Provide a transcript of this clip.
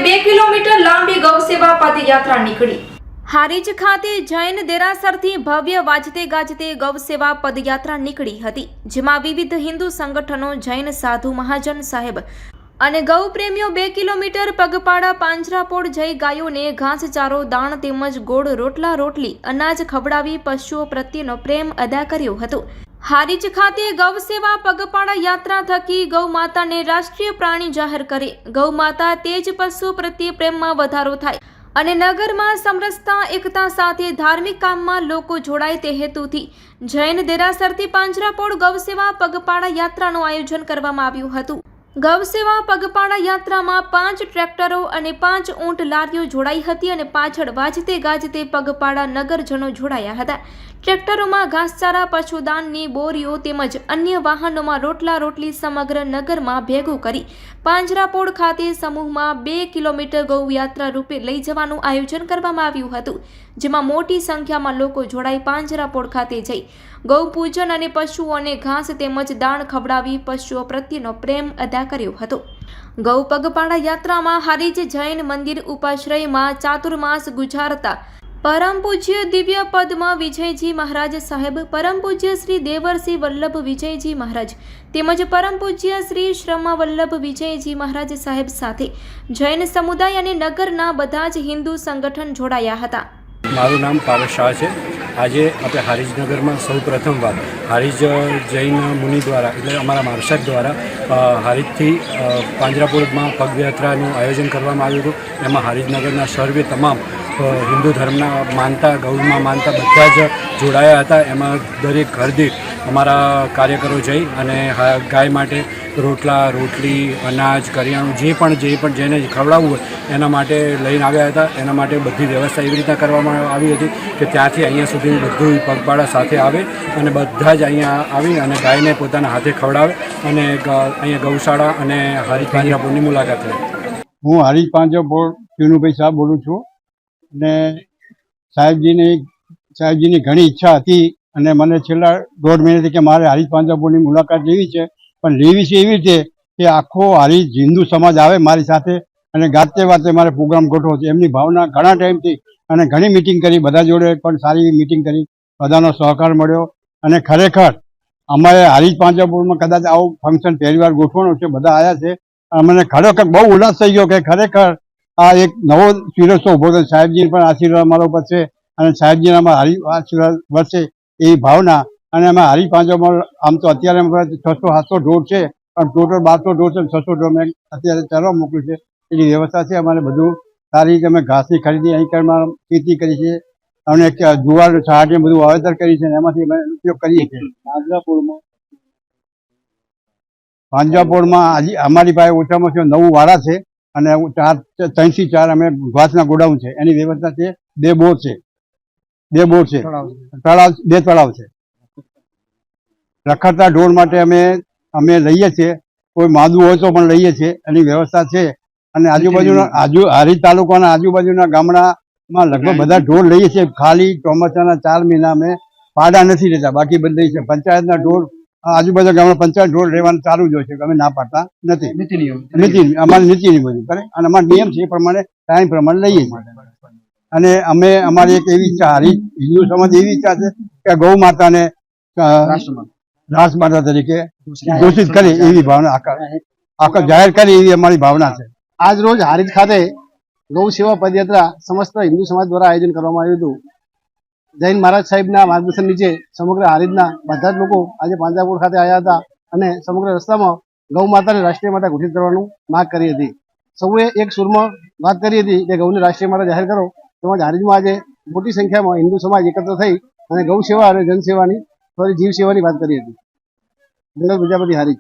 2 kilometre લાંબી ગૌસેવા પદયાત્રા નીકળી। હારીજ ખાતે જૈન દેરાસરથી ભવ્ય વાજતે ગાજતે ગૌસેવા પદયાત્રા નીકળી હતી, જેમાં વિવિધ હિન્દુ સંગઠનો, જૈન સાધુ મહાજન સાહેબ અને ગૌ પ્રેમીઓ 2 કિલોમીટર પગપાળા પાંજરાપોળ જઈ ગાયોને ઘાસચારો, દાણ તેમજ ગોળ રોટલા રોટલી અનાજ ખવડાવી પશુઓ પ્રત્યેનો પ્રેમ અદા કર્યો હતો। હારીજ ખાતે ગૌસેવા પગપાળા યાત્રા થકી ગૌ માતાને રાષ્ટ્રીય પ્રાણી જાહેર કરી ગૌ માતા તેજ પશુ પ્રત્યે પ્રેમમાં વધારો થાય અને નગરમાં સમરસતા એકતા સાથે ધાર્મિક કામમાં લોકો જોડાય તે હેતુથી જૈન દેરાસરથી પાંજરાપોળ ગૌસેવા પગપાળા યાત્રાનું આયોજન કરવામાં આવ્યું હતું। ગૌસેવા પગપાળા યાત્રામાં 5 ટ્રેક્ટરો અને 5 ઊંટ લારીઓ જોડાઈ હતી અને પાછળ વાજતે ગાજતે પગપાળા નગરજનો જોડાયા હતા। ટ્રેક્ટરોમાં ઘાસચારા, પશુદાનની બોરીઓ તેમજ અન્ય વાહનોમાં રોટલા રોટલી સમગ્ર નગરમાં ભેગું કરી પાંજરાપોળ ખાતે સમૂહમાં 2 કિલોમીટર ગૌયાત્રા રૂપે લઈ જવાનું આયોજન કરવામાં આવ્યું હતું, જેમાં મોટી સંખ્યામાં લોકો જોડાઈ પાંજરાપોળ ખાતે જઈ ગૌ પૂજન અને પશુઓને ઘાસ તેમજ દાણ ખવડાવી પશુઓ પ્રત્યેનો પ્રેમ અદા કર્યો હતો। ગૌ પગપાળા યાત્રામાં હારીજ જૈન મંદિર ઉપાશ્રયમાં ચાતુર્માસ ગુજારતા પરમ પૂજ્ય દિવ્ય પદ્મ વિજયજી મહારાજ સાહેબ, પરમ પૂજ્ય શ્રી દેવરસિંહ વલ્લભ વિજયજી મહારાજ તેમજ પરમ પૂજ્ય શ્રી શ્રમ વલ્લભ વિજયજી મહારાજ સાહેબ સાથે જૈન સમુદાય અને નગરના બધા જ હિન્દુ સંગઠન જોડાયા હતા। મારું નામ પારસ શાહ છે। આજે આપણે હારીજ નગરમાં સૌ પ્રથમવાર હારીજ જૈન મુનિ દ્વારા એટલે અમારા માર્શક દ્વારા હારીજથી પાંજરાપોળમાં પગયાત્રાનું આયોજન કરવામાં આવ્યું હતું। એમાં હારીજ નગરના સર્વે તમામ હિન્દુ ધર્મના માનતા, ગૌમાં માનતા બધા જ જોડાયા હતા। એમાં દરેક ઘર દીઠ અમારા કાર્યકરો જઈ અને ગાય માટે રોટલા, રોટલી, અનાજ, કરિયાણું જે પણ જેને ખવડાવવું હોય એના માટે લઈને આવ્યા હતા। એના માટે બધી વ્યવસ્થા એવી રીતના કરવામાં આવી હતી કે ત્યાંથી અહીંયા સુધી બધું પગપાળા સાથે આવે અને બધા જ અહીંયા આવી અને ગાયને પોતાના હાથે ખવડાવે અને અહીંયા ગૌશાળા અને હારીજ પાંજરાપોળની મુલાકાત લે। હું હારીજ પાંજરાપોળ ચીનુભાઈ સાહેબ બોલું છું અને સાહેબજીની ઘણી ઈચ્છા હતી અને મને છેલ્લા 1.5 મહિનાથી કે મારે હારીજ પાંજરાપોળની મુલાકાત લેવી છે, પણ લેવી છે એવી રીતે કે આખો હારીજ હિન્દુ સમાજ આવે મારી સાથે અને ગાતે વાતે મારે પ્રોગ્રામ ગોઠવો છે। એમની ભાવના ઘણા ટાઈમથી અને ઘણી મિટિંગ કરી, બધા જોડે પણ સારી મિટિંગ કરી, બધાનો સહકાર મળ્યો અને ખરેખર અમારે હારીજ પાંજરાપોળમાં કદાચ આવું ફંક્શન પહેલીવાર ગોઠવવાનું છે, બધા આવ્યા છે। મને ખરેખર બહુ ઉલ્લાસ થઈ ગયો કે ખરેખર આ એક નવો સિરસ્તો ઉભો થયો। સાહેબજી પણ આશીર્વાદ અમારા ઉપર છે અને સાહેબજીના અમારા આશીર્વાદ વર્ષે એવી ભાવના અને અમે હારીજ પાંજરાપોળ આમ તો અત્યારે 600-700 ઢોર છે, પણ ટોટલ 1200 ઢોર છે, 600 ઢોર મેં અત્યારે ચરવા મોકલ્યું છે। એની વ્યવસ્થા છે અમારે બધું સારી રીતે અમે ઘાસની ખરીદી અહીં ખેતી કરી છે અને જુવાર, છાટ બધું વાવેતર કરી છે અને એમાંથી અમે ઉપયોગ કરીએ છીએ। પાંજરાપોળમાં આજે અમારી પાસે ઓછામાં ઓછા 9 વાડા છે અને 3 થી 4 અમે ઘાસના ગોડાઉન છે। એની વ્યવસ્થા છે, 2 બોર છે, 2 તળાવ છે। રખડતા ઢોર માટે અમે લઈએ છીએ, કોઈ માદું હોય તો પણ લઈએ છીએ, એની વ્યવસ્થા છે। અને આજુબાજુના હારીજ તાલુકાના આજુબાજુના ગામડામાં લગભગ બધા ઢોર લઈએ છીએ। ખાલી ચોમાસાના 4 મહિના અમે પાડા નથી લેતા, બાકી બધા છે। પંચાયતના ઢોર આજુબાજુ ગામમાં પંચાયત ઢોર લેવાનું ચાલુ જ હોય છે, અમે ના પાડતા નથી। અમારી નીતિની બધું કરે અને અમારો નિયમ છે એ પ્રમાણે ટાઈમ પ્રમાણે લઈએ છીએ। અને અમારી એક એવી ઈચ્છા, હારીજ હિન્દુ સમાજ એવી ઈચ્છા છે કે ગૌ માતાને રાષ્ટ્રમાતા તરીકે ઘોષિત કરી એવી ભાવના આખા જાહેર કરી એવી અમારી ભાવના છે। આજ રોજ હારીજ ખાતે ગૌ સેવા પદયાત્રા સમસ્ત હિન્દુ સમાજ દ્વારા આયોજન કરવામાં આવ્યું હતું। જૈન મહારાજ સાહેબના માર્ગદર્શન નીચે સમગ્ર હારીજના બધા જ લોકો આજે પાંજરાપોળ ખાતે આવ્યા હતા અને સમગ્ર રસ્તામાં ગૌ માતાને રાષ્ટ્રીય માતા ઘોષિત કરવાનું માંગ કરી હતી। સૌએ એક સુરમાં વાત કરી હતી કે ગૌને રાષ્ટ્રીય માતા જાહેર કરો। તેમજ હારીજમાં આજે મોટી સંખ્યામાં હિન્દુ સમાજ એકત્ર થઈ અને ગૌ સેવા અને જનસેવાની, જીવ સેવાની વાત કરી હતી। પ્રજાપતિ હારીજ।